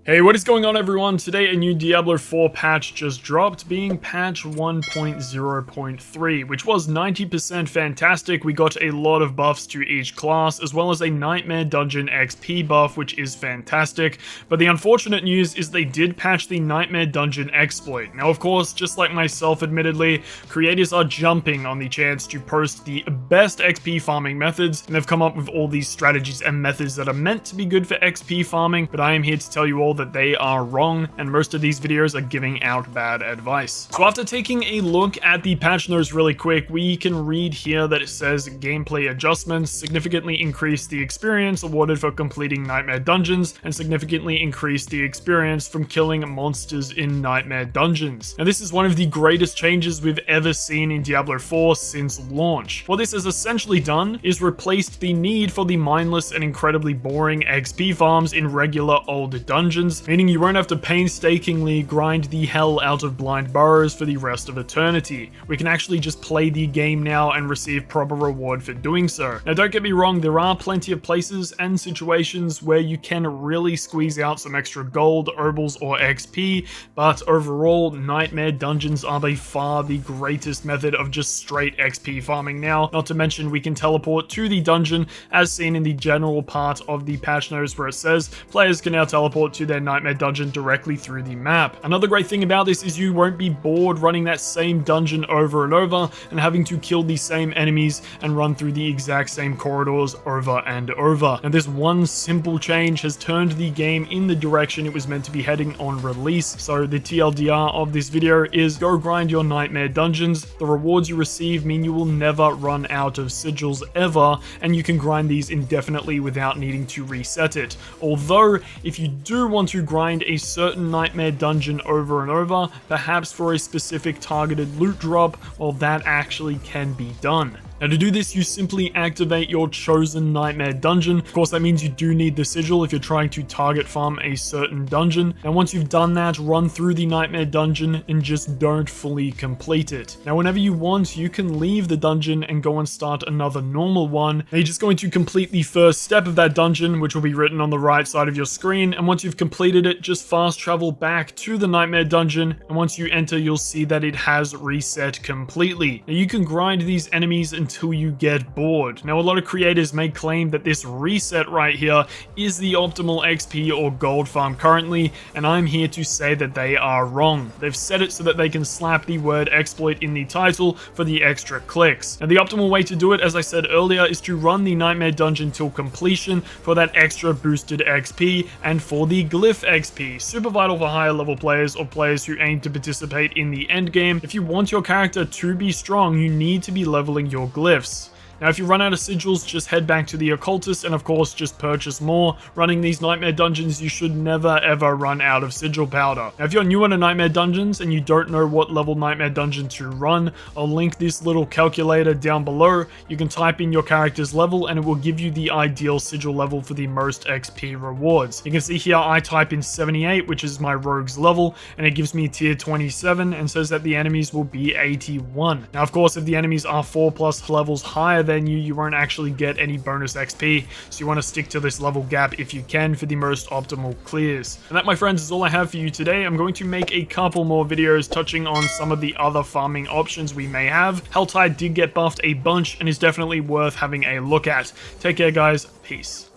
Hey, what is going on everyone? Today a new Diablo 4 patch just dropped, being patch 1.0.3, which was 90% fantastic. We got a lot of buffs to each class, as well as a Nightmare Dungeon XP buff, which is fantastic. But the unfortunate news is they did patch the Nightmare Dungeon exploit. Now of course, just like myself admittedly, creators are jumping on the chance to post the best XP farming methods, and they've come up with all these strategies and methods that are meant to be good for XP farming, but I am here to tell you all that they are wrong, and most of these videos are giving out bad advice. So after taking a look at the patch notes really quick, we can read here that it says gameplay adjustments significantly increase the experience awarded for completing Nightmare Dungeons, and significantly increase the experience from killing monsters in Nightmare Dungeons. Now this is one of the greatest changes we've ever seen in Diablo 4 since launch. What this has essentially done is replaced the need for the mindless and incredibly boring XP farms in regular old dungeons, meaning you won't have to painstakingly grind the hell out of Blind Burrows for the rest of eternity. We can actually just play the game now and receive proper reward for doing so. Now don't get me wrong, there are plenty of places and situations where you can really squeeze out some extra gold, orbals, or XP, but overall, Nightmare Dungeons are by far the greatest method of just straight XP farming now. Not to mention we can teleport to the dungeon as seen in the general part of the patch notes where it says players can now teleport to their Nightmare Dungeon directly through the map. Another great thing about this is you won't be bored running that same dungeon over and over and having to kill the same enemies and run through the exact same corridors over and over. And this one simple change has turned the game in the direction it was meant to be heading on release. So the TLDR of this video is go grind your Nightmare Dungeons. The rewards you receive mean you will never run out of sigils ever, and you can grind these indefinitely without needing to reset it. Although, if you do want to grind a certain Nightmare Dungeon over and over, perhaps for a specific targeted loot drop, well, that actually can be done. Now to do this, you simply activate your chosen Nightmare Dungeon. Of course, that means you do need the sigil if you're trying to target farm a certain dungeon. And once you've done that, run through the Nightmare Dungeon and just don't fully complete it. Now, whenever you want, you can leave the dungeon and go and start another normal one. Now, you're just going to complete the first step of that dungeon, which will be written on the right side of your screen. And once you've completed it, just fast travel back to the Nightmare Dungeon. And once you enter, you'll see that it has reset completely. Now, you can grind these enemies until you get bored. Now, a lot of creators may claim that this reset right here is the optimal XP or gold farm currently, and I'm here to say that they are wrong. They've set it so that they can slap the word exploit in the title for the extra clicks. Now, the optimal way to do it, as I said earlier, is to run the Nightmare Dungeon till completion for that extra boosted XP and for the glyph XP. Super vital for higher level players or players who aim to participate in the endgame. If you want your character to be strong, you need to be leveling your glyphs. Now, if you run out of sigils, just head back to the occultist and of course just purchase more. Running these Nightmare Dungeons, you should never ever run out of sigil powder. Now, if you're new to Nightmare Dungeons and you don't know what level Nightmare Dungeon to run, I'll link this little calculator down below. You can type in your character's level and it will give you the ideal sigil level for the most XP rewards. You can see here I type in 78, which is my rogue's level, and it gives me tier 27 and says that the enemies will be 81. Now, of course, if the enemies are 4+ levels higher than you won't actually get any bonus XP, so you want to stick to this level gap if you can for the most optimal clears. And that, my friends, is all I have for you today. I'm going to make a couple more videos touching on some of the other farming options we may have. Helltide did get buffed a bunch and is definitely worth having a look at. Take care, guys. Peace.